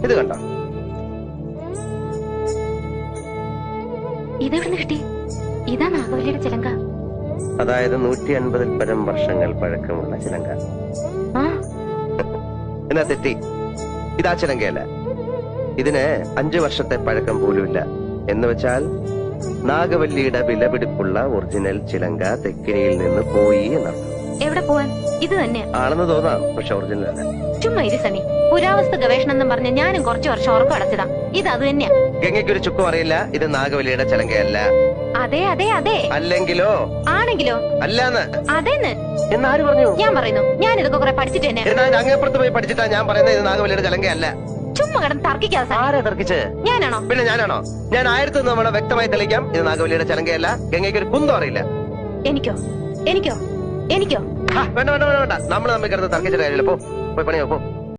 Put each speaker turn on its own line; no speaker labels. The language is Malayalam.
ഇത് കണ്ടോ?
ഇതെവിടെ കിട്ടി? ഇതാ നാഗവല്ലിയുടെ ചിലങ്ക.
അതായത് 150 പരം വർഷങ്ങൾ പഴക്കമുള്ള ചിലങ്ക. എന്നാ തെറ്റി, ഇതാ ചിലങ്കയല്ല. ഇതിന് 5 വർഷത്തെ പഴക്കം പോലുമില്ല. എന്ന് വെച്ചാൽ നാഗവല്ലിയുടെ വിലപിടിപ്പുള്ള ഒറിജിനൽ ചിലങ്ക തെക്കിനിയിൽ നിന്ന് പോയി എന്നർത്ഥം.
എവിടെ പോവാൻ? ഇത് തന്നെ
ആണെന്ന് തോന്നാം, പക്ഷെ ഒറിജിനൽ അല്ല.
ചുമ്മാ ഇരി സണ്ണി. പുരാവസ്തു ഗവേഷണം എന്നും പറഞ്ഞ് ഞാനും കുറച്ചു വർഷം ഉറക്കം അടച്ചതാ. ഇത് അത് തന്നെയാ.
ഗംഗയ്ക്കൊരു ചുക്കും അറിയില്ല ഇത് നാഗവല്ലിയുടെ ചിലങ്കയല്ല.
അതെ അതെ അതെ.
അല്ലെങ്കിലോ?
ആണെങ്കിലോ?
അല്ലാന്ന്.
അതെന്ന്
എന്നാര് പറഞ്ഞു?
ഞാൻ പറയുന്നു. ഞാൻ ഇതൊക്കെ കുറെ പഠിച്ചിട്ട് തന്നെ.
അങ്ങേപ്പുറത്ത് പോയി പഠിച്ചിട്ടാ ഞാൻ പറയുന്നത് ഇത് നാഗവല്ലിയുടെ ചിലങ്കയല്ല.
ചുമ്മാ കിടന്ന് തർക്കിക്കാതെ.
ആരാ തർക്കിച്ച്?
ഞാനാണോ?
പിന്നെ ഞാനാണോ? ഞാൻ 1000 തവണ വ്യക്തമായി തെളിയിക്കാം ഇത് നാഗവല്ലിയുടെ ചിലങ്കയല്ല. ഗംഗയ്ക്ക് ഒരു കുന്തം അറിയില്ല.
എനിക്കോ? എനിക്കോ? എനിക്കോ?
വേണ്ട വേണ്ട വേണ്ട വേണ്ട. നമ്മൾ തമ്മിൽ കിടന്ന് തർക്കിച്ചിട്ട് കാര്യമില്ല. പോ, പോയി പണിയോ പോ.